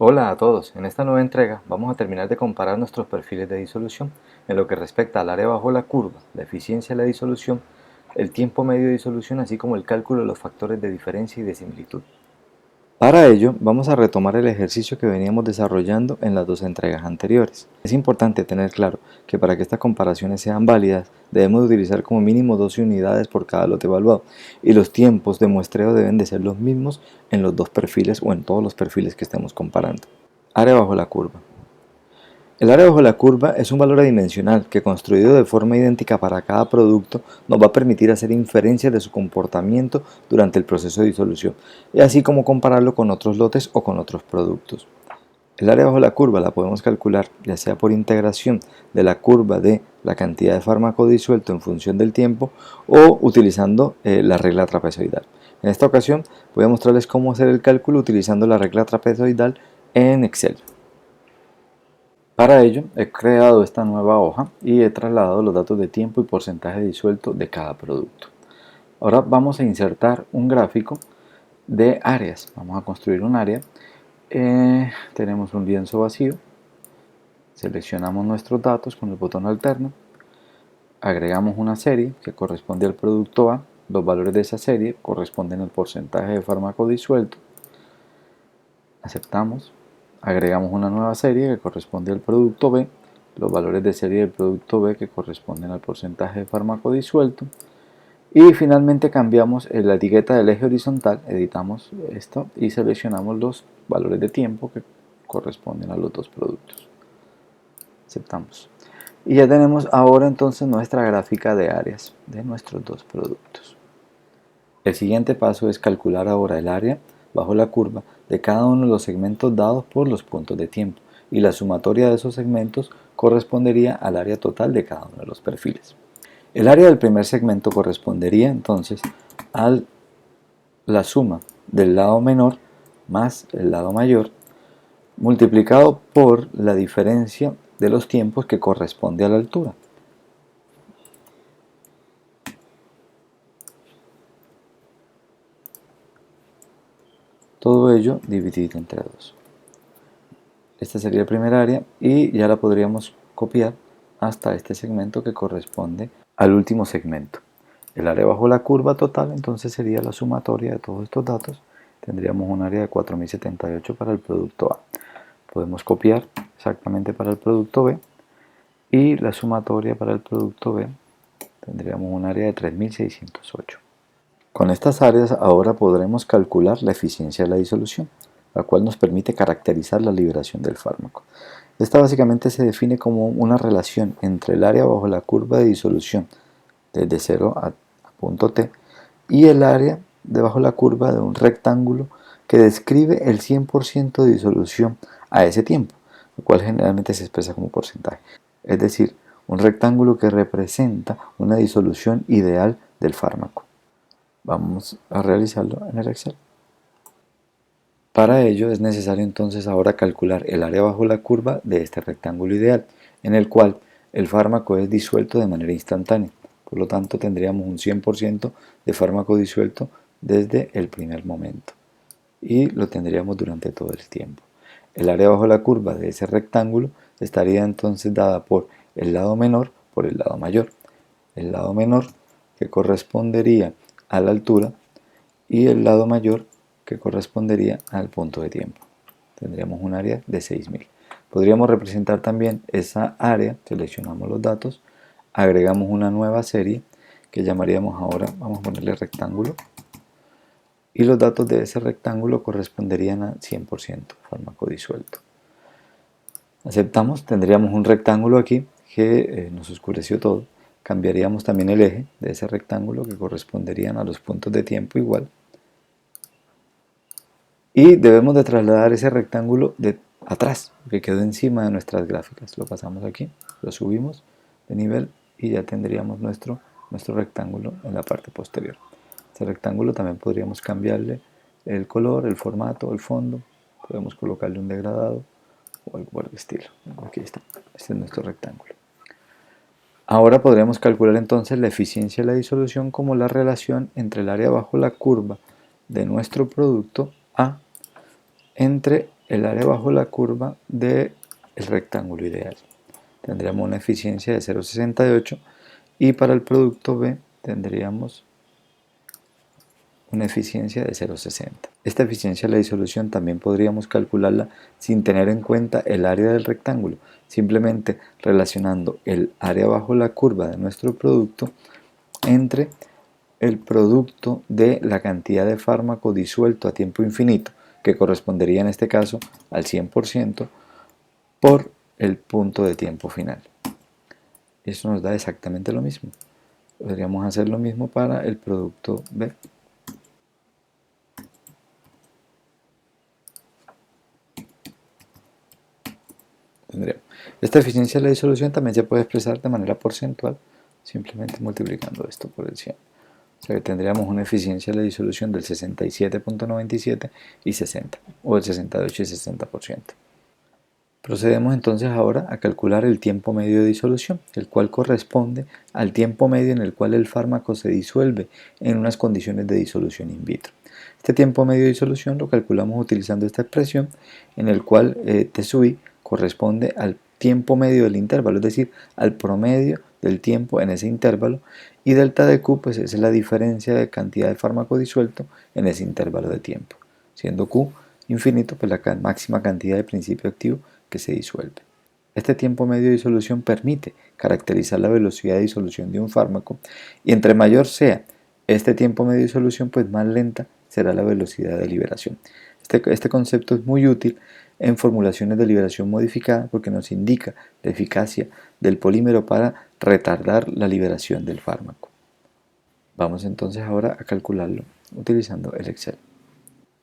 Hola a todos, en esta nueva entrega vamos a terminar de comparar nuestros perfiles de disolución en lo que respecta al área bajo la curva, la eficiencia de la disolución, el tiempo medio de disolución, así como el cálculo de los factores de diferencia y de similitud. Para ello, vamos a retomar el ejercicio que veníamos desarrollando en las dos entregas anteriores. Es importante tener claro que para que estas comparaciones sean válidas, debemos utilizar como mínimo 12 unidades por cada lote evaluado, y los tiempos de muestreo deben de ser los mismos en los dos perfiles o en todos los perfiles que estemos comparando. Área bajo la curva. El área bajo la curva es un valor adimensional que, construido de forma idéntica para cada producto, nos va a permitir hacer inferencias de su comportamiento durante el proceso de disolución, y así como compararlo con otros lotes o con otros productos. El área bajo la curva la podemos calcular ya sea por integración de la curva de la cantidad de fármaco disuelto en función del tiempo o utilizando la regla trapezoidal. En esta ocasión voy a mostrarles cómo hacer el cálculo utilizando la regla trapezoidal en Excel. Para ello he creado esta nueva hoja y he trasladado los datos de tiempo y porcentaje disuelto de cada producto. Ahora vamos a insertar un gráfico de áreas. Vamos a construir un área. Tenemos un lienzo vacío. Seleccionamos nuestros datos con el botón alterno. Agregamos una serie que corresponde al producto A. Los valores de esa serie corresponden al porcentaje de fármaco disuelto. Aceptamos. Agregamos una nueva serie que corresponde al producto B, los valores de serie del producto B que corresponden al porcentaje de fármaco disuelto, y finalmente cambiamos la etiqueta del eje horizontal, editamos esto y seleccionamos los valores de tiempo que corresponden a los dos productos. Aceptamos. Y ya tenemos ahora entonces nuestra gráfica de áreas de nuestros dos productos. El siguiente paso es calcular ahora el área bajo la curva de cada uno de los segmentos dados por los puntos de tiempo, y la sumatoria de esos segmentos correspondería al área total de cada uno de los perfiles. El área del primer segmento correspondería entonces a la suma del lado menor más el lado mayor multiplicado por la diferencia de los tiempos que corresponde a la altura. Todo ello dividido entre 2. Esta sería el primer área y ya la podríamos copiar hasta este segmento que corresponde al último segmento. El área bajo la curva total entonces sería la sumatoria de todos estos datos. Tendríamos un área de 4078 para el producto A. Podemos copiar exactamente para el producto B y la sumatoria para el producto B tendríamos un área de 3608. Con estas áreas ahora podremos calcular la eficiencia de la disolución, la cual nos permite caracterizar la liberación del fármaco. Esta básicamente se define como una relación entre el área bajo la curva de disolución desde 0 a punto T y el área debajo de la curva de un rectángulo que describe el 100% de disolución a ese tiempo, lo cual generalmente se expresa como porcentaje. Es decir, un rectángulo que representa una disolución ideal del fármaco. Vamos a realizarlo en el Excel. Para ello es necesario entonces ahora calcular el área bajo la curva de este rectángulo ideal, en el cual el fármaco es disuelto de manera instantánea. Por lo tanto tendríamos un 100% de fármaco disuelto desde el primer momento, y lo tendríamos durante todo el tiempo. El área bajo la curva de ese rectángulo estaría entonces dada por el lado menor por el lado mayor. El lado menor que correspondería a la altura y el lado mayor que correspondería al punto de tiempo. Tendríamos un área de 6000. Podríamos representar también esa área, seleccionamos los datos, agregamos una nueva serie que llamaríamos ahora, vamos a ponerle rectángulo, y los datos de ese rectángulo corresponderían a 100% fármaco disuelto. Aceptamos, tendríamos un rectángulo aquí que nos oscureció todo. Cambiaríamos también el eje de ese rectángulo que corresponderían a los puntos de tiempo igual. Y debemos de trasladar ese rectángulo de atrás, que quedó encima de nuestras gráficas. Lo pasamos aquí, lo subimos de nivel y ya tendríamos nuestro rectángulo en la parte posterior. Este rectángulo también podríamos cambiarle el color, el formato, el fondo. Podemos colocarle un degradado o algo por el estilo. Aquí está, este es nuestro rectángulo. Ahora podremos calcular entonces la eficiencia de la disolución como la relación entre el área bajo la curva de nuestro producto A entre el área bajo la curva del rectángulo ideal. Tendríamos una eficiencia de 0,68 y para el producto B tendríamos una eficiencia de 0,60. Esta eficiencia de la disolución también podríamos calcularla sin tener en cuenta el área del rectángulo, simplemente relacionando el área bajo la curva de nuestro producto entre el producto de la cantidad de fármaco disuelto a tiempo infinito, que correspondería en este caso al 100%, por el punto de tiempo final. Eso nos da exactamente lo mismo. Podríamos hacer lo mismo para el producto B. Tendríamos. Esta eficiencia de la disolución también se puede expresar de manera porcentual, simplemente multiplicando esto por el 100. O sea que tendríamos una eficiencia de la disolución del 67.97 y 60, o del 68 y 60%. Procedemos entonces ahora a calcular el tiempo medio de disolución, el cual corresponde al tiempo medio en el cual el fármaco se disuelve en unas condiciones de disolución in vitro. Este tiempo medio de disolución lo calculamos utilizando esta expresión, en el cual T sub i corresponde al tiempo medio del intervalo, es decir, al promedio del tiempo en ese intervalo, y delta de Q pues es la diferencia de cantidad de fármaco disuelto en ese intervalo de tiempo, siendo Q infinito pues la máxima cantidad de principio activo que se disuelve. Este tiempo medio de disolución permite caracterizar la velocidad de disolución de un fármaco, y entre mayor sea este tiempo medio de disolución, pues más lenta será la velocidad de liberación. Este concepto es muy útil en formulaciones de liberación modificada porque nos indica la eficacia del polímero para retardar la liberación del fármaco. Vamos entonces ahora a calcularlo utilizando el Excel.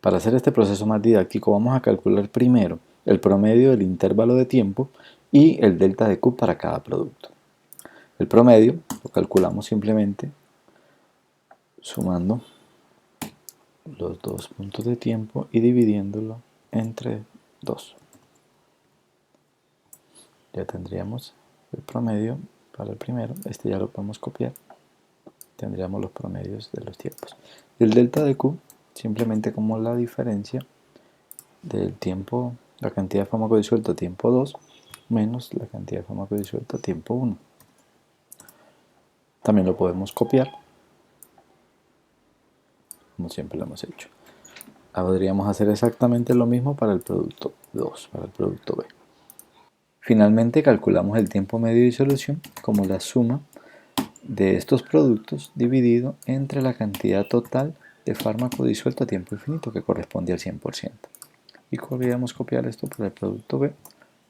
Para hacer este proceso más didáctico vamos a calcular primero el promedio del intervalo de tiempo y el delta de Q para cada producto. El promedio lo calculamos simplemente sumando los dos puntos de tiempo y dividiéndolo entre 2. Ya tendríamos el promedio para el primero, este ya lo podemos copiar, tendríamos los promedios de los tiempos. Y el delta de Q simplemente como la diferencia del tiempo, la cantidad de fármaco disuelto a tiempo 2 menos la cantidad de fármaco disuelto a tiempo 1. También lo podemos copiar, como siempre lo hemos hecho. Ahora podríamos hacer exactamente lo mismo para el producto 2, para el producto B. Finalmente calculamos el tiempo medio de disolución como la suma de estos productos dividido entre la cantidad total de fármaco disuelto a tiempo infinito, que corresponde al 100%. Y podríamos copiar esto para el producto B.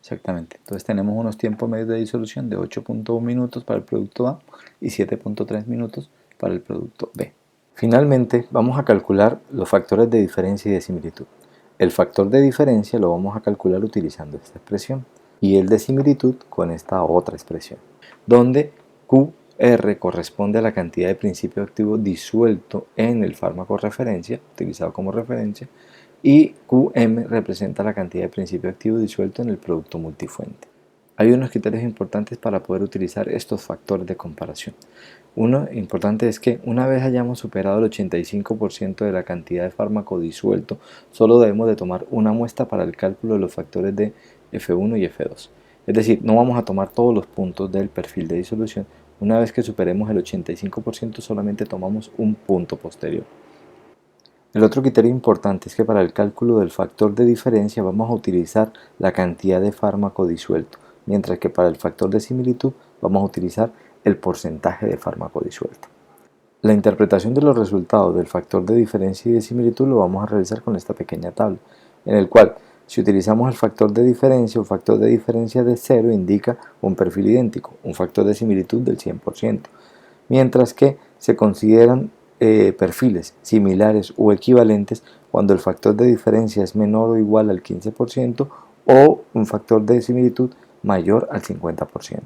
Exactamente. Entonces tenemos unos tiempos medios de disolución de 8.1 minutos para el producto A y 7.3 minutos para el producto B. Finalmente vamos a calcular los factores de diferencia y de similitud. El factor de diferencia lo vamos a calcular utilizando esta expresión y el de similitud con esta otra expresión, donde QR corresponde a la cantidad de principio activo disuelto en el fármaco referencia, utilizado como referencia, y QM representa la cantidad de principio activo disuelto en el producto multifuente. Hay unos criterios importantes para poder utilizar estos factores de comparación. Uno importante es que una vez hayamos superado el 85% de la cantidad de fármaco disuelto, solo debemos de tomar una muestra para el cálculo de los factores de F1 y F2. Es decir, no vamos a tomar todos los puntos del perfil de disolución. Una vez que superemos el 85% solamente tomamos un punto posterior. El otro criterio importante es que para el cálculo del factor de diferencia vamos a utilizar la cantidad de fármaco disuelto, mientras que para el factor de similitud vamos a utilizar el porcentaje de fármaco disuelto. La interpretación de los resultados del factor de diferencia y de similitud lo vamos a realizar con esta pequeña tabla, en el cual si utilizamos el factor de diferencia, un factor de diferencia de 0 indica un perfil idéntico, un factor de similitud del 100%, mientras que se consideran perfiles similares o equivalentes cuando el factor de diferencia es menor o igual al 15% o un factor de similitud mayor al 50%.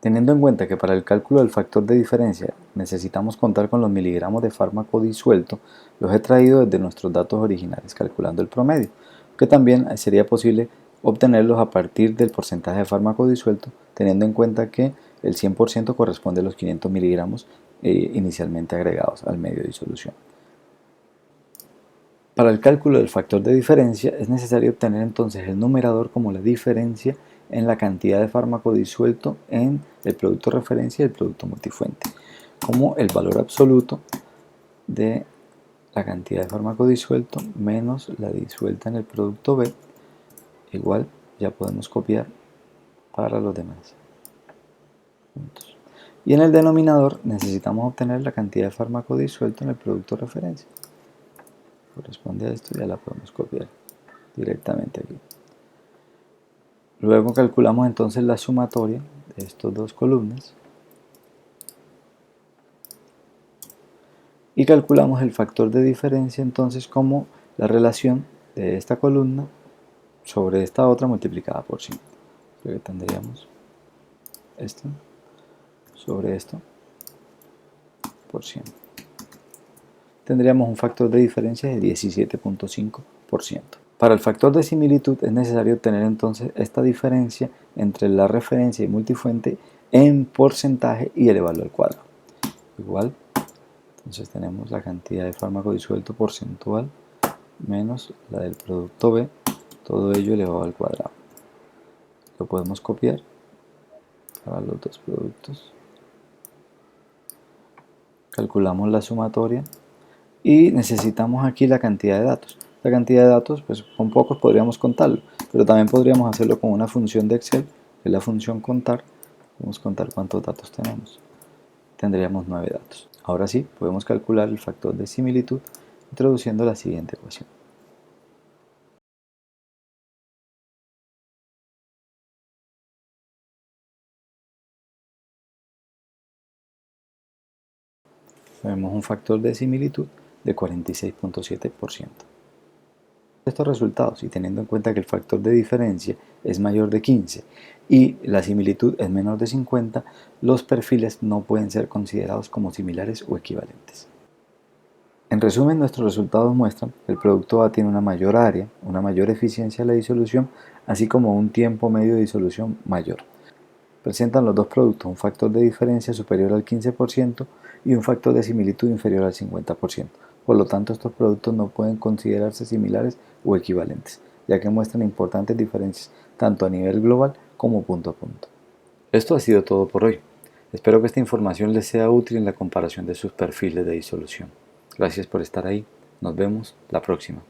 Teniendo en cuenta que para el cálculo del factor de diferencia necesitamos contar con los miligramos de fármaco disuelto, los he traído desde nuestros datos originales calculando el promedio, que también sería posible obtenerlos a partir del porcentaje de fármaco disuelto, teniendo en cuenta que el 100% corresponde a los 500 miligramos inicialmente agregados al medio de disolución. Para el cálculo del factor de diferencia es necesario obtener entonces el numerador como la diferencia en la cantidad de fármaco disuelto en el producto referencia y el producto multifuente, como el valor absoluto de la cantidad de fármaco disuelto menos la disuelta en el producto B, igual ya podemos copiar para los demás puntos. Y en el denominador necesitamos obtener la cantidad de fármaco disuelto en el producto referencia. Corresponde a esto, ya la podemos copiar directamente aquí. Luego calculamos entonces la sumatoria de estas dos columnas y calculamos el factor de diferencia entonces como la relación de esta columna sobre esta otra multiplicada por 100. Luego tendríamos esto sobre esto por 100. Tendríamos un factor de diferencia de 17.5%. Para el factor de similitud es necesario obtener entonces esta diferencia entre la referencia y multifuente en porcentaje y elevarlo al cuadrado. Igual, entonces tenemos la cantidad de fármaco disuelto porcentual menos la del producto B, todo ello elevado al cuadrado. Lo podemos copiar para los dos productos. Calculamos la sumatoria y necesitamos aquí la cantidad de datos. La cantidad de datos, pues con pocos podríamos contarlo, pero también podríamos hacerlo con una función de Excel, que es la función contar. Podemos contar cuántos datos tenemos. Tendríamos 9 datos. Ahora sí, podemos calcular el factor de similitud introduciendo la siguiente ecuación. Vemos un factor de similitud de 46.7%. Estos resultados y teniendo en cuenta que el factor de diferencia es mayor de 15 y la similitud es menor de 50, los perfiles no pueden ser considerados como similares o equivalentes. En resumen, nuestros resultados muestran que el producto A tiene una mayor área, una mayor eficiencia de la disolución, así como un tiempo medio de disolución mayor. Presentan los dos productos un factor de diferencia superior al 15% y un factor de similitud inferior al 50%. Por lo tanto, estos productos no pueden considerarse similares o equivalentes, ya que muestran importantes diferencias tanto a nivel global como punto a punto. Esto ha sido todo por hoy. Espero que esta información les sea útil en la comparación de sus perfiles de disolución. Gracias por estar ahí. Nos vemos la próxima.